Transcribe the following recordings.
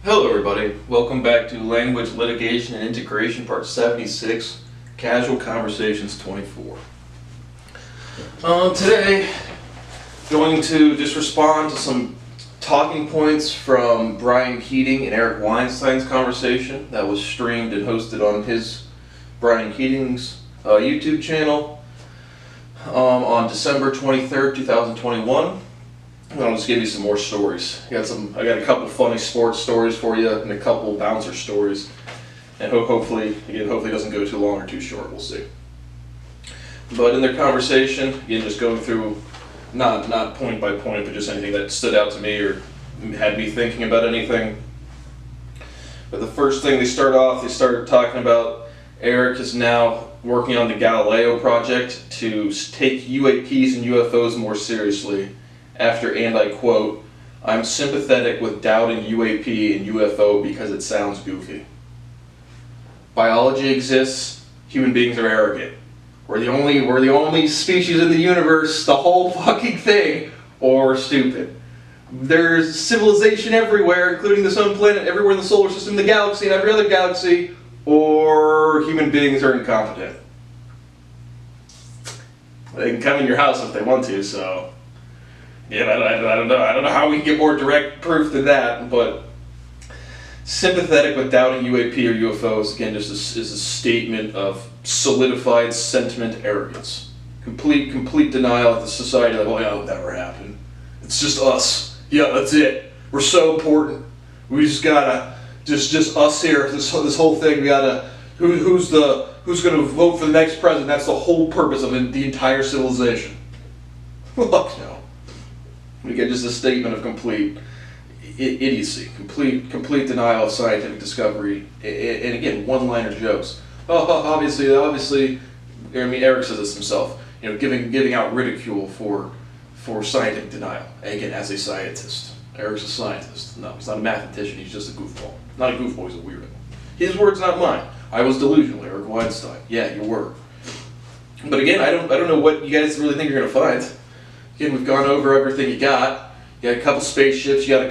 Hello everybody, welcome back to Language Litigation and Integration Part 76, Casual Conversations 24. Today, going to just respond to some talking points from Brian Keating and Eric Weinstein's conversation that was streamed and hosted on his, Brian Keating's YouTube channel on December 23rd, 2021. I'll just give you some more stories. I got a couple funny sports stories for you and a couple bouncer stories, and hopefully it doesn't go too long or too short. We'll see. But in their conversation, again, just going through not point by point, but just anything that stood out to me or had me thinking about anything. But the first thing they started talking about Eric is now working on the Galileo project to take UAPs and UFOs more seriously. After, and I quote, "I'm sympathetic with doubting UAP and UFO because it sounds goofy. Biology exists, human beings are arrogant. We're the only species in the universe, the whole fucking thing, or stupid. There's civilization everywhere, including this own planet, everywhere in the solar system, the galaxy, and every other galaxy, or human beings are incompetent. They can come in your house if they want to, so... Yeah, I don't know. I don't know how we can get more direct proof than that, but sympathetic with doubting UAP or UFOs, again, just is a statement of solidified sentiment arrogance. Complete denial of the society, like, oh yeah, it would never happen. It's just us. Yeah, that's it. We're so important. We just gotta, just us here, this whole thing, we gotta, who's gonna vote for the next president? That's the whole purpose of the entire civilization. Fuck no. Again, just a statement of complete idiocy, complete denial of scientific discovery, and again, one-liner jokes. Obviously, I mean, Eric says this himself, giving out ridicule for scientific denial. And again, as a scientist, Eric's a scientist. No, he's not a mathematician. He's just a goofball. Not a goofball. He's a weirdo. His words, not mine. I was delusional, Eric Weinstein. Yeah, you were. But again, I don't know what you guys really think you're gonna find. Again, we've gone over everything you got. You got a couple spaceships, you got a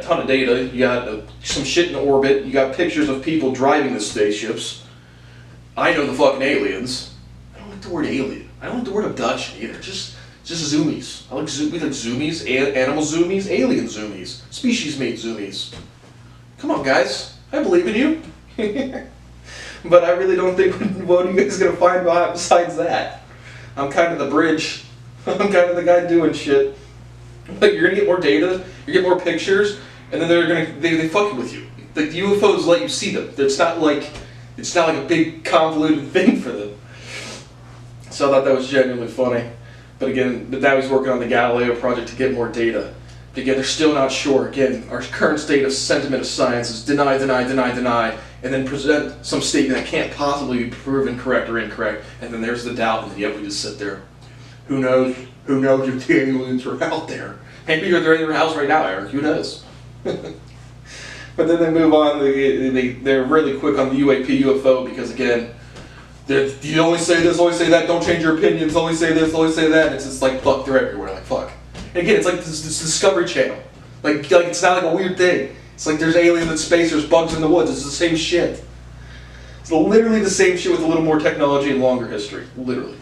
ton of data, you got some shit in orbit, you got pictures of people driving the spaceships. I know the fucking aliens. I don't like the word alien. I don't like the word abduction either. Just zoomies. We like zoomies, animal zoomies, alien zoomies, species-made zoomies. Come on, guys. I believe in you. But I really don't think what are you guys going to find besides that. I'm kind of the bridge. I'm kind of the guy doing shit. Like, you're gonna get more data, you get more pictures, and then they fuck with you. Like, the UFOs let you see them. It's not like a big convoluted thing for them. So I thought that was genuinely funny. But again, now he's working on the Galileo project to get more data. But again, they're still not sure. Again, our current state of sentiment of science is deny, and then present some statement that can't possibly be proven correct or incorrect, and then there's the doubt, and then yet we just sit there. Who knows if the aliens are out there? Maybe they're in your house right now, Eric. Who knows? But then they move on. They're really quick on the UAP, UFO, because again, you only say this, always say that, don't change your opinions, always say this, always say that. And it's just like, fuck, they're everywhere. Like, fuck. And again, it's like this Discovery Channel. Like it's not like a weird thing. It's like there's aliens in space, there's bugs in the woods. It's the same shit. It's literally the same shit with a little more technology and longer history. Literally.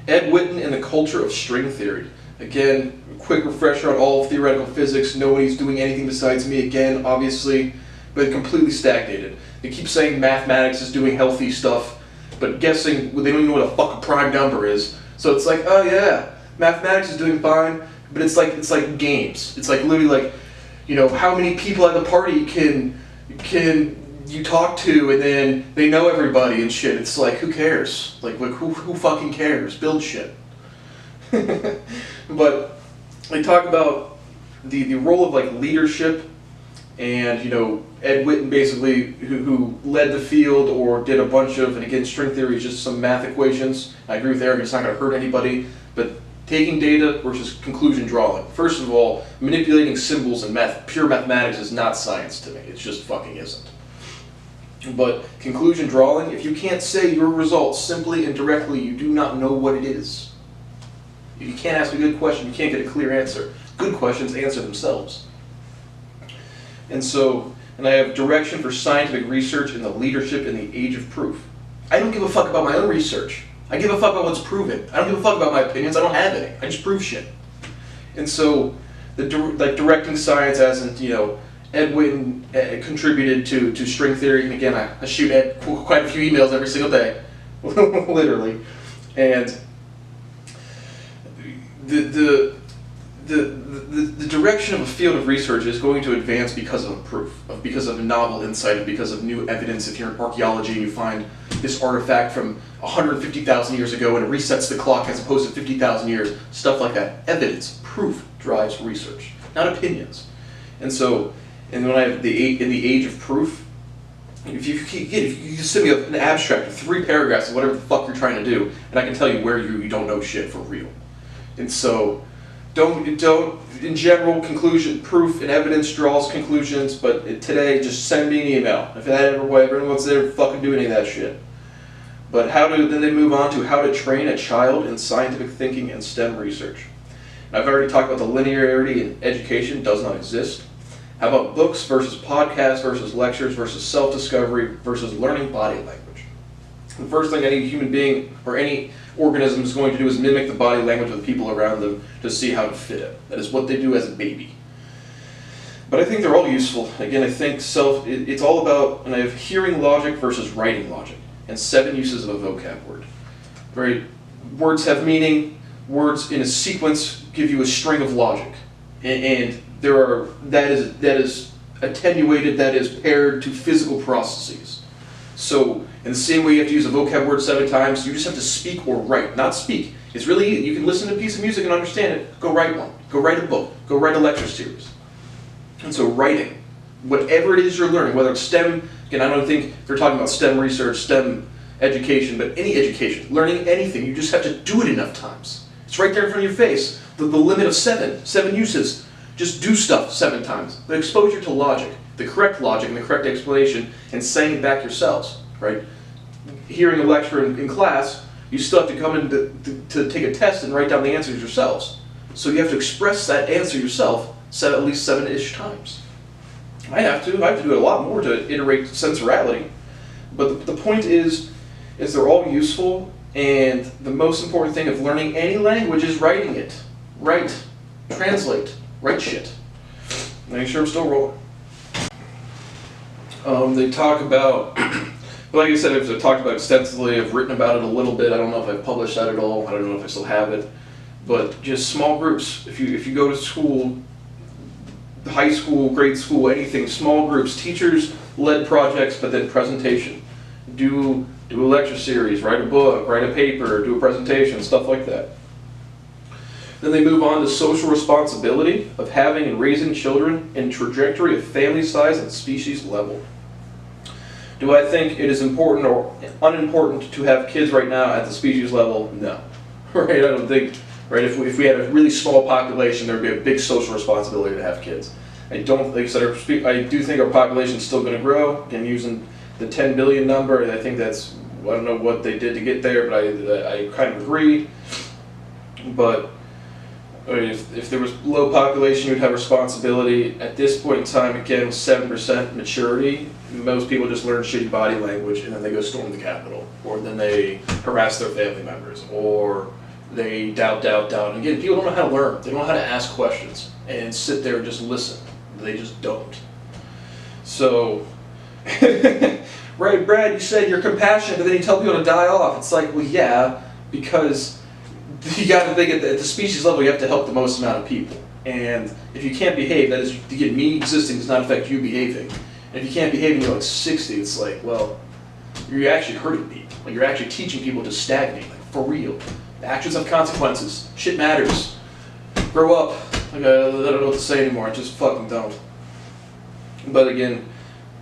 Ed Witten and the culture of string theory. Again, quick refresher on all of theoretical physics. Nobody's doing anything besides me again, obviously, but completely stagnated. They keep saying mathematics is doing healthy stuff, but guessing, they don't even know what a fucking prime number is. So it's like, oh yeah, mathematics is doing fine, but it's like games. It's like literally like, how many people at the party can you talk to, and then they know everybody and shit. It's like, who cares? Like who fucking cares? Build shit. But they talk about the role of like leadership, and Ed Witten basically who led the field or did a bunch of, and again, string theory is just some math equations. I agree with Eric, it's not going to hurt anybody, but taking data versus conclusion drawing. First of all, manipulating symbols and pure mathematics is not science to me. It just fucking isn't. But conclusion drawing, if you can't say your results simply and directly, you do not know what it is. If you can't ask a good question, you can't get a clear answer. Good questions answer themselves. And I have direction for scientific research and the leadership in the age of proof. I don't give a fuck about my own research. I give a fuck about what's proven. I don't give a fuck about my opinions. I don't have any. I just prove shit. And so, directing science, as in, Ed Witten contributed to string theory, and again, I shoot Ed quite a few emails every single day, literally. And the direction of a field of research is going to advance because of proof, because of novel insight, because of new evidence. If you're in archaeology and you find this artifact from 150,000 years ago and it resets the clock as opposed to 50,000 years, stuff like that. Evidence, proof drives research, not opinions. And when I have in the age of proof, if you send me an abstract of 3 paragraphs of whatever the fuck you're trying to do, and I can tell you where you don't know shit for real. And so, don't in general, proof and evidence draws conclusions, but today just send me an email. If everyone wants to fucking do any of that shit. But then they move on to how to train a child in scientific thinking and STEM research. And I've already talked about the linearity in education does not exist. How about books versus podcasts versus lectures versus self-discovery versus learning body language? The first thing any human being or any organism is going to do is mimic the body language of the people around them to see how to fit it. That is what they do as a baby. But I think they're all useful. Again, I think it's all about, and I have hearing logic versus writing logic, and 7 uses of a vocab word. Words have meaning. Words in a sequence give you a string of logic, and that is attenuated, that is paired to physical processes. So in the same way you have to use a vocab word 7 times, you just have to speak or write. Not speak. It's really easy. You can listen to a piece of music and understand it. Go write one. Go write a book. Go write a lecture series. And so writing, whatever it is you're learning, whether it's STEM, again, I don't think they're talking about STEM research, STEM education, but any education, learning anything, you just have to do it enough times. It's right there in front of your face. The limit of 7 uses. Just do stuff 7 times. The exposure to logic, the correct logic and the correct explanation, and saying it back yourselves, right? Hearing a lecture in class, you still have to come in to take a test and write down the answers yourselves. So you have to express that answer yourself at least 7-ish times. I have to do it a lot more to iterate sensorality. But the point is they're all useful, and the most important thing of learning any language is writing it. Write, translate, write shit. Make sure I'm still rolling. They talk about, like I said, I've talked about extensively, I've written about it a little bit, I don't know if I've published that at all, I don't know if I still have it, but just small groups. If you go to school, high school, grade school, anything, small groups, teachers-led projects, but then presentation. Do a lecture series, write a book, write a paper, do a presentation, stuff like that. Then they move on to social responsibility of having and raising children and trajectory of family size and species level. Do I think it is important or unimportant to have kids right now at the species level? No. Right? I don't think, right, if we had a really small population, there would be a big social responsibility to have kids. I don't, like I said, I do think our population is still going to grow. Again, using the 10 billion number, I think that's, I don't know what they did to get there, but I kind of agree. But if there was low population, you'd have responsibility. At this point in time, again, with 7% maturity, most people just learn shitty body language and then they go storm the Capitol. Or then they harass their family members. Or they doubt. And again, people don't know how to learn. They don't know how to ask questions and sit there and just listen. They just don't. So, right, Brad, you said you're compassionate, but then you tell people to die off. It's like, well, yeah, because you got to think at the species level, you have to help the most amount of people. And if you can't behave, that is, again, me existing does not affect you behaving. And if you can't behave and you're like 60, it's like, well, you're actually hurting people. Like, you're actually teaching people to stagnate, like, for real. Actions have consequences. Shit matters. Grow up. Like, I don't know what to say anymore. I just fucking don't. But again,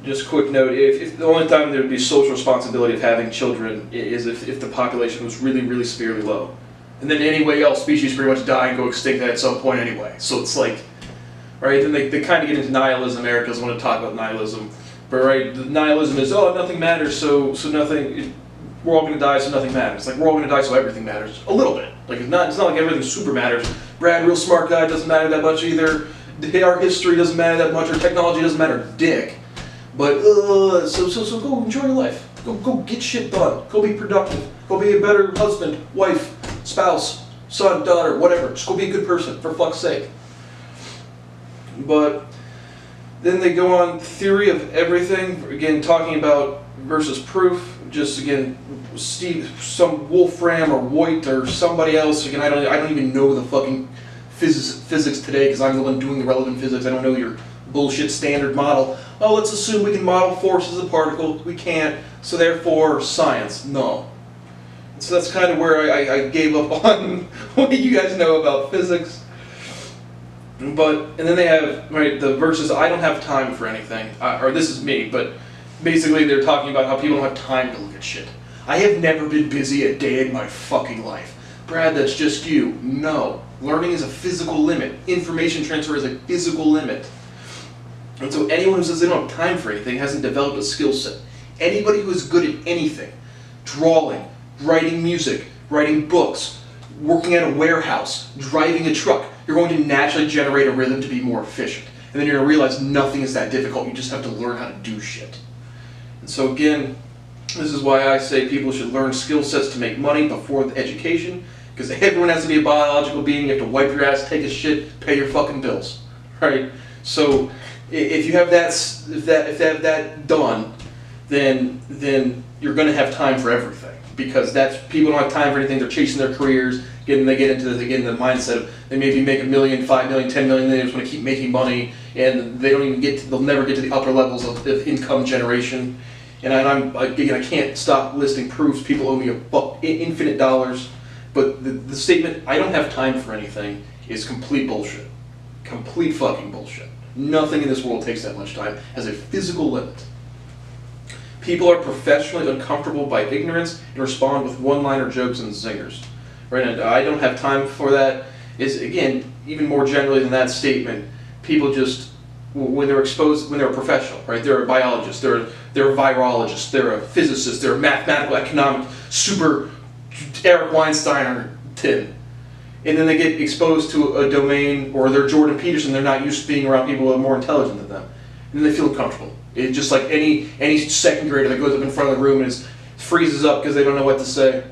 just a quick note, if the only time there would be social responsibility of having children is if the population was really, really severely low. And then anyway else, species pretty much die and go extinct at some point anyway. So it's like, right, then they kind of get into nihilism. Eric doesn't want to talk about nihilism. But right, the nihilism is, oh, nothing matters, so nothing, we're all going to die, so nothing matters. Like, we're all going to die, so everything matters. A little bit. Like, it's not like everything super matters. Brad, real smart guy, doesn't matter that much either. our history doesn't matter that much, our technology doesn't matter dick. But so go enjoy your life. Go get shit done. Go be productive. Go be a better husband, wife, spouse, son, daughter, whatever. Just go be a good person, for fuck's sake. But then they go on theory of everything, again talking about versus proof. Just again, some Wolfram or Voigt or somebody else. Again, I don't even know the fucking physics today because I'm the one doing the relevant physics. I don't know your bullshit standard model. Oh, let's assume we can model forces of particles. We can't, so therefore science. No. So that's kind of where I gave up on what you guys know about physics. And then they have the verses. I don't have time for anything, or this is me, but basically they're talking about how people don't have time to look at shit. I have never been busy a day in my fucking life. Brad, that's just you. No. Learning is a physical limit. Information transfer is a physical limit. And so anyone who says they don't have time for anything hasn't developed a skill set. Anybody who is good at anything, drawing, writing music, writing books, working at a warehouse, driving a truck, you're going to naturally generate a rhythm to be more efficient. And then you're going to realize nothing is that difficult. You just have to learn how to do shit. And so again, this is why I say people should learn skill sets to make money before the education, because everyone has to be a biological being. You have to wipe your ass, take a shit, pay your fucking bills, right? So if you have that done, then you're going to have time for everything, because people don't have time for anything. They're chasing their careers. They get into the mindset of they maybe make $1 million, $5 million, $10 million. They just want to keep making money, and they don't even they'll never get to the upper levels of income generation. And I can't stop listing proofs. People owe me infinite dollars, but the statement "I don't have time for anything" is complete bullshit. Complete fucking bullshit. Nothing in this world takes that much time. Has a physical limit. People are professionally uncomfortable by ignorance and respond with one-liner jokes and zingers. Right, and I don't have time for that is, again, even more generally than that statement, people just, when they're exposed, when they're a professional, right, they're a biologist, they're a virologist, they're a physicist, they're a mathematical, economic, super Eric Weinstein or Tim, and then they get exposed to a domain, or they're Jordan Peterson, they're not used to being around people who are more intelligent than them, and then they feel uncomfortable. It's just like any second grader that goes up in front of the room and freezes up because they don't know what to say.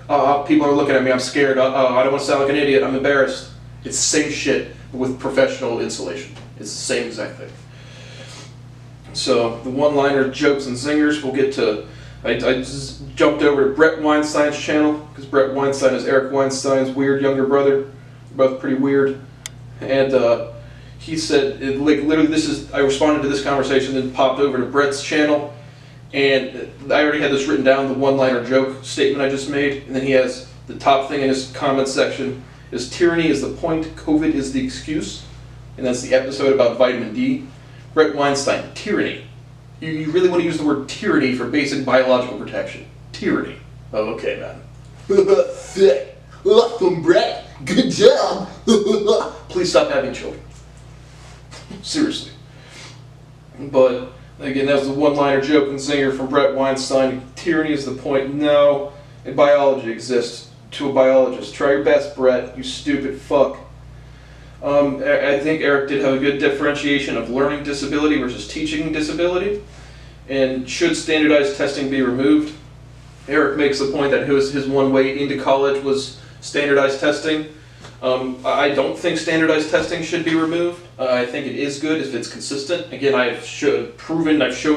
People are looking at me, I'm scared, I don't want to sound like an idiot, I'm embarrassed. It's the same shit with professional insulation. It's the same exact thing. So the one-liner jokes and zingers, we'll get to, I just jumped over to Brett Weinstein's channel, because Brett Weinstein is Eric Weinstein's weird younger brother. They're both pretty weird. And he said, literally I responded to this conversation, then popped over to Brett's channel, and I already had this written down, the one-liner joke statement I just made, and then he has the top thing in his comment section is tyranny is the point, COVID is the excuse, and that's the episode about vitamin D. Brett Weinstein, tyranny. You really want to use the word tyranny for basic biological protection. Tyranny. Oh, okay, man. Sick. Awesome, Brett. Good job. Please stop having children. Seriously. But again, that was the one-liner joke and zinger from Brett Weinstein. Tyranny is the point. No, and biology exists to a biologist. Try your best, Brett, you stupid fuck. I think Eric did have a good differentiation of learning disability versus teaching disability. And should standardized testing be removed? Eric makes the point that his one way into college was standardized testing. I don't think standardized testing should be removed. I think it is good if it's consistent. Again, I've shown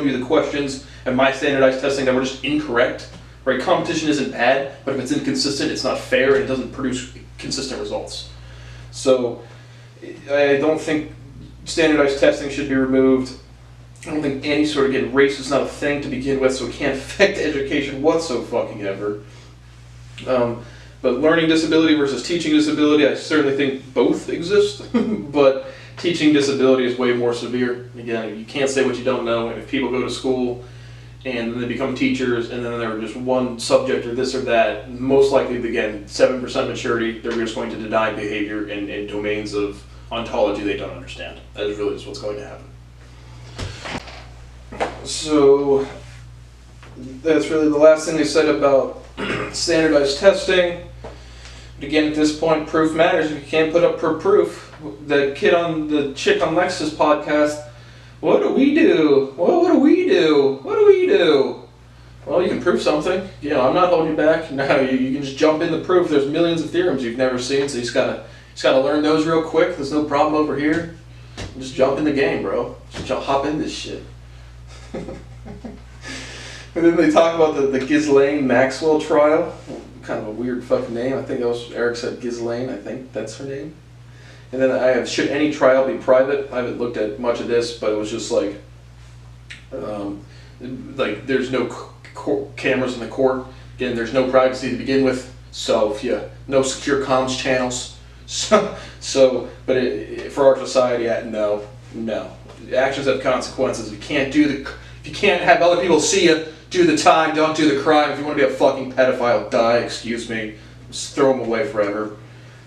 you the questions and my standardized testing that were just incorrect. Right? Competition isn't bad, but if it's inconsistent, it's not fair and it doesn't produce consistent results. So I don't think standardized testing should be removed. I don't think any sort of, again, race is not a thing to begin with, so it can't affect education whatsoever. But learning disability versus teaching disability, I certainly think both exist, but teaching disability is way more severe. Again, you can't say what you don't know, and if people go to school and then they become teachers and then they're just one subject or this or that, most likely, again, 7% maturity, they're just going to deny behavior in domains of ontology they don't understand. That is really just what's going to happen. So that's really the last thing they said about standardized testing. But again, at this point, proof matters. If you can't put up proof, the chick on Lex's podcast, what do we do? What do we do? What do we do? Well, you can prove something. You know, I'm not holding you back. No, you can just jump in the proof. There's millions of theorems you've never seen, so you just gotta learn those real quick. There's no problem over here. Just jump in the game, bro. Just hop in this shit. And then they talk about the Ghislaine Maxwell trial. Kind of a weird fucking name. I think that was Eric said Ghislaine. I think that's her name. And then I have, should any trial be private? I haven't looked at much of this, but it was just like there's no cameras in the court. Again, there's no privacy to begin with. So if you no secure comms channels. So for our society, no. Actions have consequences. If you can't have other people see you, do the time, don't do the crime. If you want to be a fucking pedophile, die. Excuse me. Just throw them away forever.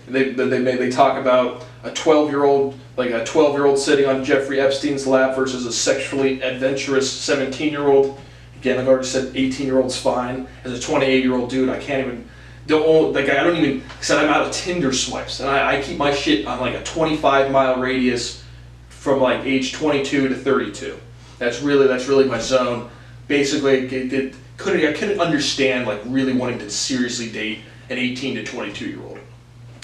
They talk about a 12-year-old sitting on Jeffrey Epstein's lap versus a sexually adventurous 17-year-old. Again, I've already said 18-year-old's fine. As a 28-year-old dude, I don't even. I said I'm out of Tinder swipes, and I keep my shit on like a 25-mile radius from like age 22 to 32. That's really my zone. Basically, I couldn't understand like really wanting to seriously date an 18 to 22-year-old.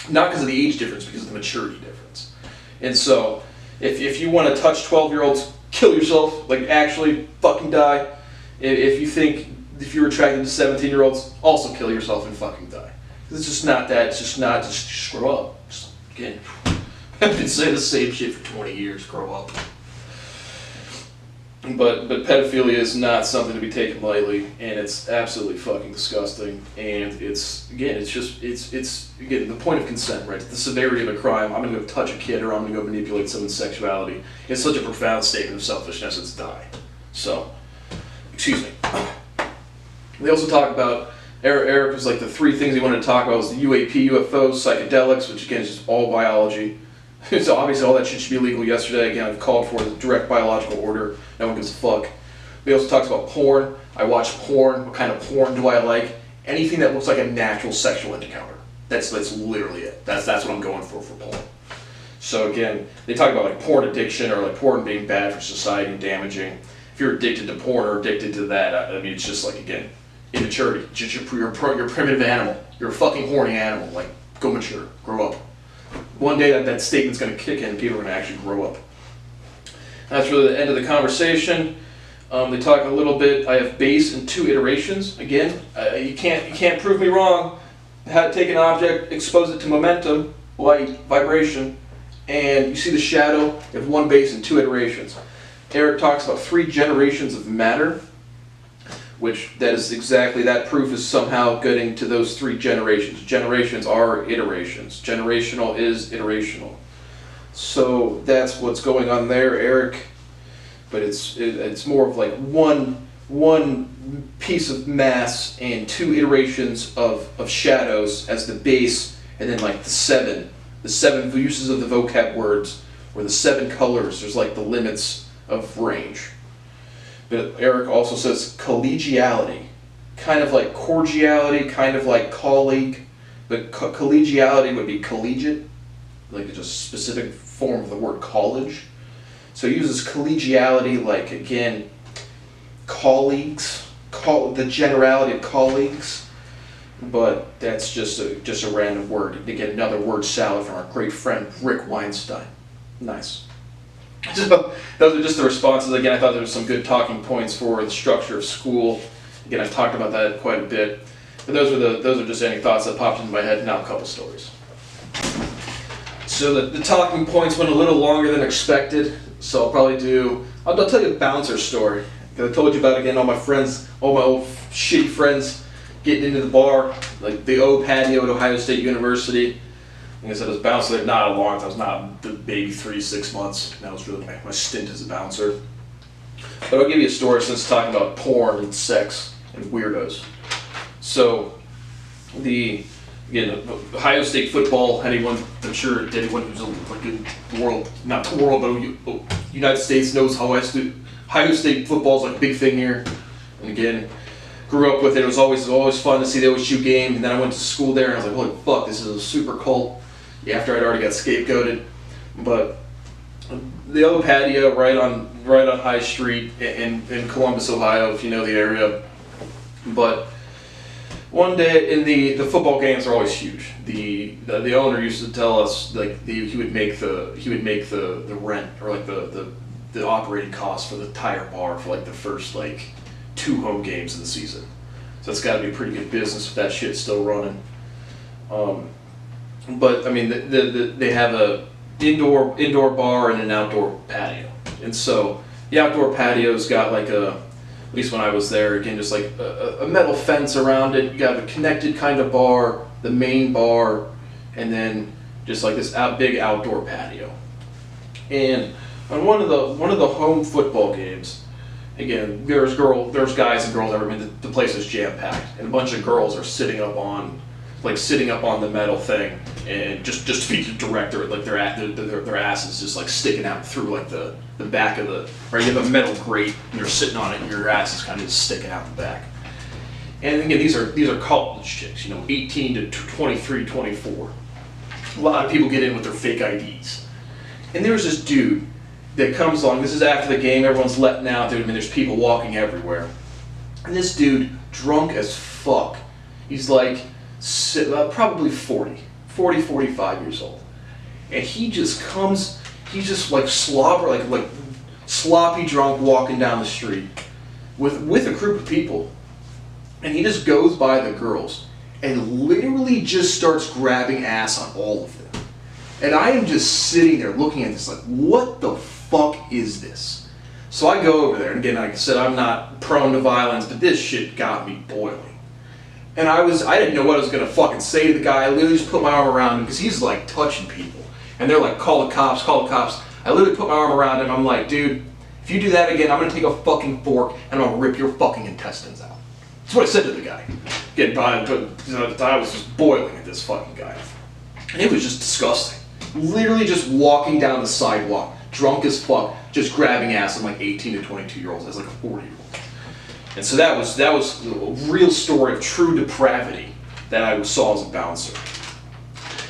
Not because of the age difference, because of the maturity difference. And so, if you want to touch 12-year-olds, kill yourself. Like actually, fucking die. If you're attracted to 17-year-olds, also kill yourself and fucking die. It's just not that. It's just not. Just grow up. Just, again, I've been saying the same shit for 20 years. Grow up. But pedophilia is not something to be taken lightly, and it's absolutely fucking disgusting. And it's again the point of consent, right? The severity of a crime. I'm gonna go touch a kid, or I'm gonna go manipulate someone's sexuality. It's such a profound statement of selfishness. It's die. So, excuse me. They also talk about Eric was like the three things he wanted to talk about was the UAP, UFOs, psychedelics, which again is just all biology. So obviously all that shit should be illegal yesterday. Again, I've called for the direct biological order. No one gives a fuck. He also talks about porn. I watch porn. What kind of porn do I like? Anything that looks like a natural sexual encounter. That's literally it. That's what I'm going for porn. So again, they talk about like porn addiction or like porn being bad for society and damaging. If you're addicted to porn or addicted to that, I mean, it's just like, again, immaturity. You're a primitive animal. You're a fucking horny animal. Like, go mature. Grow up. One day that statement's going to kick in and people are going to actually grow up. That's really the end of the conversation. They talk a little bit. I have base in 2 iterations. Again, you can't prove me wrong. Take an object, expose it to momentum, light, vibration, and you see the shadow. You have 1 base in 2 iterations. Eric talks about 3 generations of matter, which that is exactly, that proof is somehow getting to those 3 generations. Generations are iterations. Generational is iterational. So that's what's going on there, Eric. But it's more of like one piece of mass and 2 iterations of shadows as the base, and then like the 7 uses of the vocab words, or the 7 colors. There's like the limits of range. But Eric also says collegiality, kind of like cordiality, kind of like colleague, but collegiality would be collegiate, like it's a specific form of the word college. So he uses collegiality like, again, colleagues, the generality of colleagues, but that's just a random word. And again, another word salad from our great friend Rick Weinstein. Nice. So those are just the responses. Again, I thought there were some good talking points for the structure of school. Again, I've talked about that quite a bit. But those are just any thoughts that popped into my head. Now a couple stories. So the talking points went a little longer than expected. So I'll tell you a bouncer story. I told you about, again, all my old shitty friends getting into the bar, like the O patio at Ohio State University. Like I said, I was bouncing there not a long time. I was not the big 3-6 months. That was really my stint as a bouncer. But I'll give you a story since talking about porn and sex and weirdos. So, Ohio State football, anyone who's like in the world, not the world, but United States knows Ohio State football is like a big thing here. And again, grew up with it. It was always fun to see the OSU game, and then I went to school there, and I was like, holy fuck, this is a super cult. After I'd already got scapegoated, but the other patio right on High Street in Columbus, Ohio, if you know the area. But one day, in the football games are always huge. The owner used to tell us like he would make the rent or like the operating cost for the entire bar for like the first like 2 home games of the season. So it's got to be a pretty good business if that shit's still running. But I mean, they have a indoor bar and an outdoor patio, and so the outdoor patio's got like at least when I was there, again, just like a metal fence around it. You got a connected kind of bar, the main bar, and then just like this big outdoor patio. And on one of the home football games, again, there's guys and girls. The place is jam packed, and a bunch of girls are sitting up on the metal thing, and just to be direct, like their ass is just like sticking out through like the back of right. You have a metal grate, and you're sitting on it, and your ass is kind of just sticking out the back. And again, these are college chicks, 18 to 23, 24. A lot of people get in with their fake IDs, and there's this dude that comes along. This is after the game. Everyone's letting out. There's people walking everywhere, and this dude, drunk as fuck. He's like probably 45 years old, and he just like sloppy drunk walking down the street with a group of people, and he just goes by the girls and literally just starts grabbing ass on all of them. And I am just sitting there looking at this like, what the fuck is this? So I go over there, and again, like I said, I'm not prone to violence, but this shit got me boiling. And I didn't know what I was gonna fucking say to the guy. I literally just put my arm around him because he's like touching people, and they're like, call the cops, call the cops. I literally put my arm around him. I'm like, dude, if you do that again, I'm gonna take a fucking fork and I'm gonna rip your fucking intestines out. That's what I said to the guy. Again, I was just boiling at this fucking guy, and it was just disgusting. Literally just walking down the sidewalk, drunk as fuck, just grabbing ass on like 18 to 22 year olds as like a 40-year-old. And so that was a real story of true depravity that I saw as a bouncer.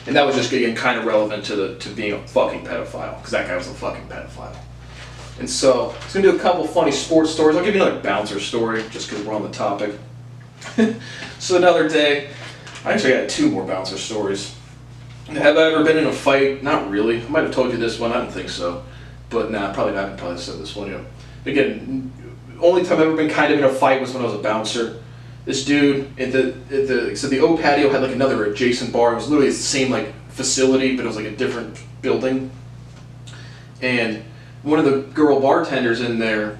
And that was just, again, kind of relevant to being a fucking pedophile, because that guy was a fucking pedophile. And so I was going to do a couple funny sports stories. I'll give you another bouncer story, just because we're on the topic. So another day, I actually got 2 more bouncer stories. Have I ever been in a fight? Not really. I might have told you this one. I don't think so. But nah, probably not. I probably said this one, yeah. Again, only time I've ever been kind of in a fight was when I was a bouncer. This dude the O patio had like another adjacent bar. It was literally the same like facility, but it was like a different building. And one of the girl bartenders in there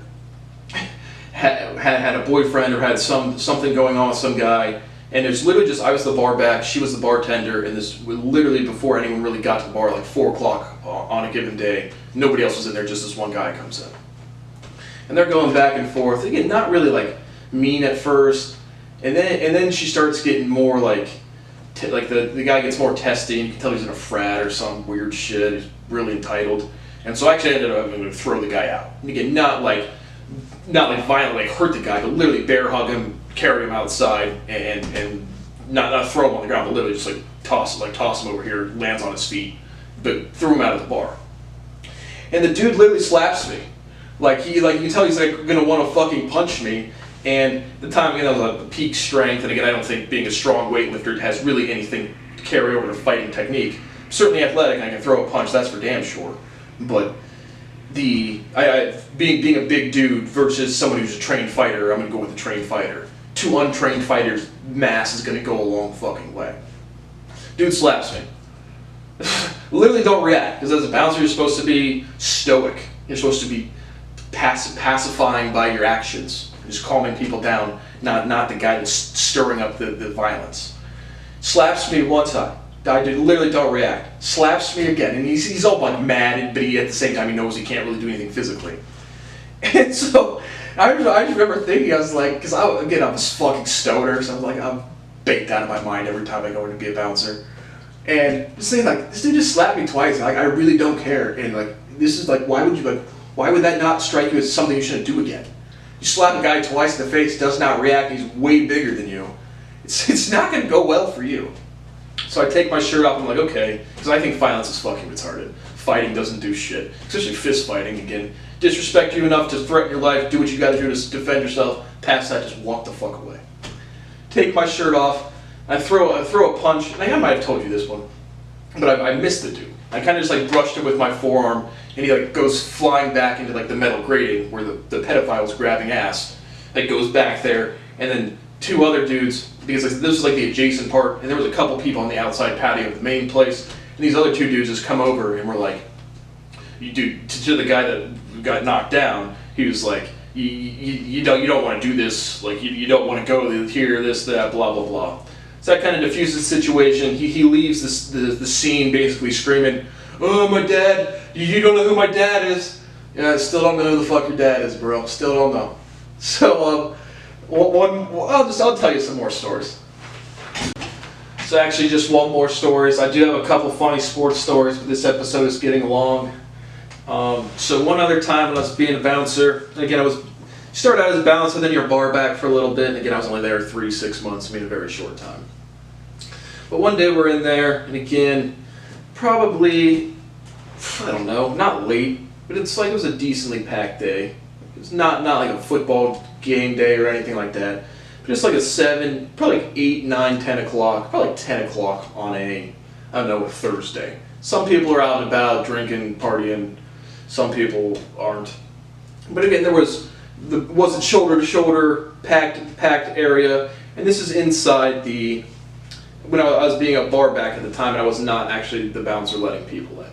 had a boyfriend or had something going on with some guy. And it's literally just, I was the bar back, she was the bartender, and this literally before anyone really got to the bar, like 4 o'clock on a given day. Nobody else was in there, just this one guy comes in. And they're going back and forth. Again, not really like mean at first, and then she starts getting more like the guy gets more testy, and you can tell he's in a frat or some weird shit. He's really entitled, and so I actually ended up going to throw the guy out. And again, not like violently like hurt the guy, but literally bear hug him, carry him outside, and not throw him on the ground, but literally just like toss him over here, lands on his feet, but threw him out of the bar. And the dude literally slaps me. You can tell he's like gonna want to fucking punch me. And the time, I was at peak strength, and again, I don't think being a strong weightlifter has really anything to carry over to fighting technique. I'm certainly athletic, and I can throw a punch, that's for damn sure. But being a big dude versus someone who's a trained fighter, I'm gonna go with a trained fighter. 2 untrained fighters, mass is gonna go a long fucking way. Dude slaps me. Literally don't react, because as a bouncer, you're supposed to be stoic. You're supposed to be pacifying by your actions, just calming people down, not the guy that's stirring up the violence. Slaps me one time. I literally don't react. Slaps me again, and he's all like mad, but at the same time he knows he can't really do anything physically. And so I just remember thinking, I was like, because I'm a fucking stoner, so I was like, I'm baked out of my mind every time I go in to be a bouncer. And just saying, like, this dude just slapped me twice, like, I really don't care. And like, this is like, why would that not strike you as something you shouldn't do again? You slap a guy twice in the face, does not react, he's way bigger than you. It's not going to go well for you. So I take my shirt off, I'm like, okay, because I think violence is fucking retarded. Fighting doesn't do shit, especially fist fighting. Again, disrespect you enough to threaten your life, do what you got to do to defend yourself. Past that, just walk the fuck away. Take my shirt off, I throw a punch, and I might have told you this one, but I missed the dude. I kind of just like brushed him with my forearm, and he like goes flying back into like the metal grating where the pedophile's grabbing ass. Like goes back there, and then two other dudes, because like, this was like the adjacent part, and there was a couple people on the outside patio of the main place, and these other two dudes just come over and were like, "You dude," to the guy that got knocked down, he was like, "You don't want to do this, like you don't want to go here, this, that, blah blah blah." So that kind of diffuses the situation. He leaves the scene basically screaming, "Oh, my dad! You don't know who my dad is?" Yeah, I still don't know who the fuck your dad is, bro. Still don't know. So I'll tell you some more stories. So actually, just one more stories. I do have a couple funny sports stories, but this episode is getting long. So one other time when I was being a bouncer, again, started out as a bouncer, then you're bar back for a little bit, and again, I was only there 3-6 months, I mean a very short time. But one day we're in there, and again, probably, I don't know, not late, but it was a decently packed day. It was not like a football game day or anything like that, but just like a 7, probably like 8, 9, 10 o'clock, probably like 10 o'clock on a Thursday. Some people are out and about drinking, partying, some people aren't. But again, wasn't shoulder to shoulder packed area, and this is inside when I was being a bar back at the time, and I was not actually the bouncer letting people in.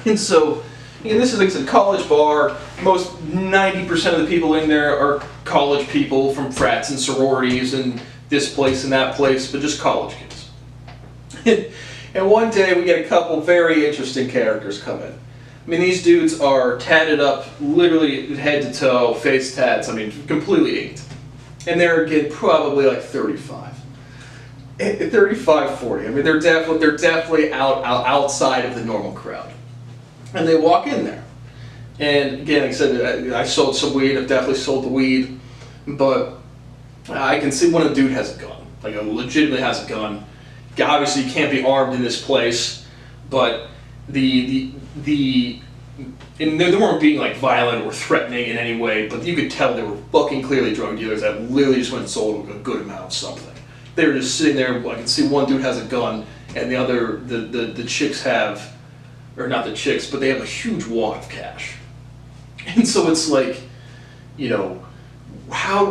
And so, again, this is like a college bar. Most 90% of the people in there are college people from frats and sororities and this place and that place, but just college kids. And one day we get a couple very interesting characters come in. I mean, these dudes are tatted up, literally head to toe, face tats, I mean, completely inked. And they're, again, probably like 35. 35, 40. I mean, they're definitely outside of the normal crowd. And they walk in there. And again, like I said, I sold some weed, I've definitely sold the weed, but I can see when a dude has a gun. Like, legitimately has a gun. Obviously, you can't be armed in this place, but they weren't being like violent or threatening in any way, but you could tell they were fucking clearly drug dealers that literally just went and sold a good amount of something. They were just sitting there. I can see one dude has a gun, and the other, the chicks have, or not the chicks, but they have a huge wad of cash. And so it's like, you know, how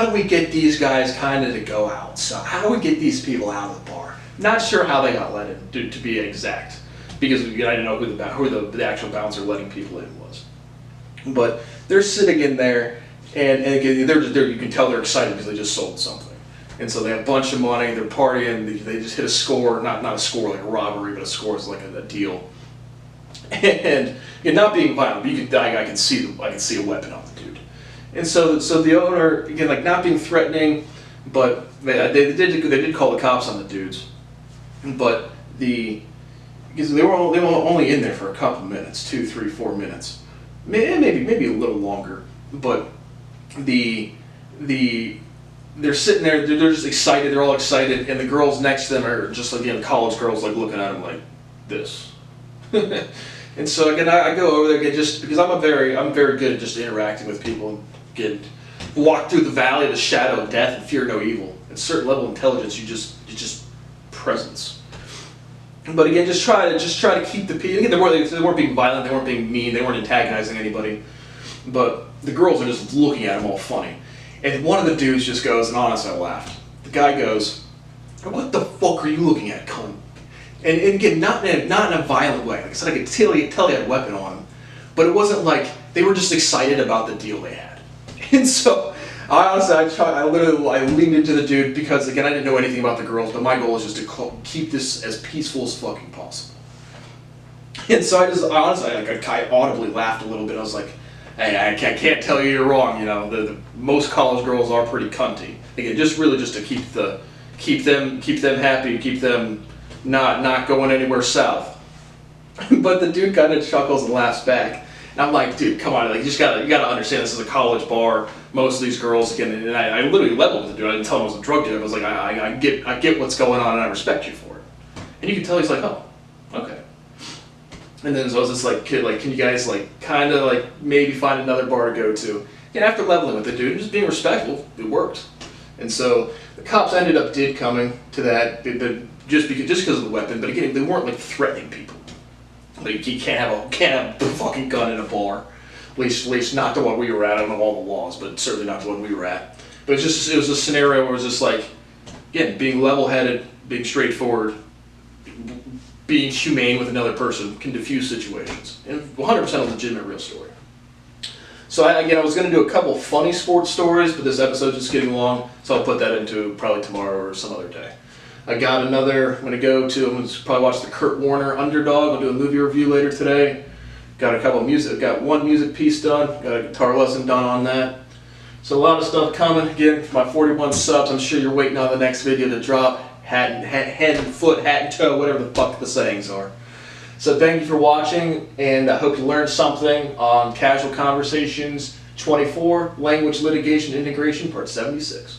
do we get these guys kind of to go out? So how do we get these people out of the bar? Not sure how they got let in, to be exact, because I didn't know who the actual bouncer letting people in was. But they're sitting in there, and again, you can tell they're excited because they just sold something. And so they have a bunch of money, they're partying, they just hit a score, not a score like a robbery, but a score is like a deal. And not being violent, but I can see a weapon on the dude. And so the owner, again, like not being threatening, but they did call the cops on the dudes. But because they were only in there for a couple minutes, 2, 3, 4 minutes, maybe a little longer. But they're sitting there, they're just excited, they're all excited, and the girls next to them are just like, again, college girls, like looking at them like this. And so again, I go over there again just because I'm very good at just interacting with people and get walk through the valley of the shadow of death and fear no evil. At a certain level of intelligence, you just presence. But again, just try to keep the people. Again, they weren't being violent, they weren't being mean, they weren't antagonizing anybody. But the girls are just looking at them all funny. And one of the dudes just goes, and honestly, I laughed. The guy goes, "What the fuck are you looking at, cunt?" And again, not in a violent way. Like I said, I could tell he had a weapon on him, but it wasn't like they were just excited about the deal they had. And so, I leaned into the dude because again, I didn't know anything about the girls, but my goal is just to keep this as peaceful as fucking possible. And so I audibly laughed a little bit. I was like, "Hey, I can't tell you you're wrong. You know, the most college girls are pretty cunty. Again, just to keep them happy, keep them not going anywhere south." But the dude kind of chuckles and laughs back, And I'm like, dude, come on, like you gotta understand this is a college bar. Most of these girls, again, and I literally leveled with the dude. I didn't tell him I was a drug dealer. I was like, I get what's going on, and I respect you for it. And you can tell he's like, oh, okay. And then so I was just like, kid, like, can you guys like kind of like maybe find another bar to go to? And after leveling with the dude and just being respectful, it worked. And so the cops did coming to that, just because of the weapon. But again, they weren't like threatening people. Like you can't have a fucking gun in a bar. At least not the one we were at. I don't know all the laws, but certainly not the one we were at. But it was a scenario where it was just like, again, being level-headed, being straightforward, being humane with another person can diffuse situations. And 100% a legitimate, real story. So I was going to do a couple funny sports stories, but this episode's just getting long, so I'll put that into probably tomorrow or some other day. I'm going to probably watch the Kurt Warner Underdog. I'll do a movie review later today. Got one music piece done, got a guitar lesson done on that. So a lot of stuff coming. Again, for my 41 subs, I'm sure you're waiting on the next video to drop. Head and foot, hat and toe, whatever the fuck the sayings are. So thank you for watching, and I hope you learned something on Casual Conversations 24, Language Litigation Integration, Part 76.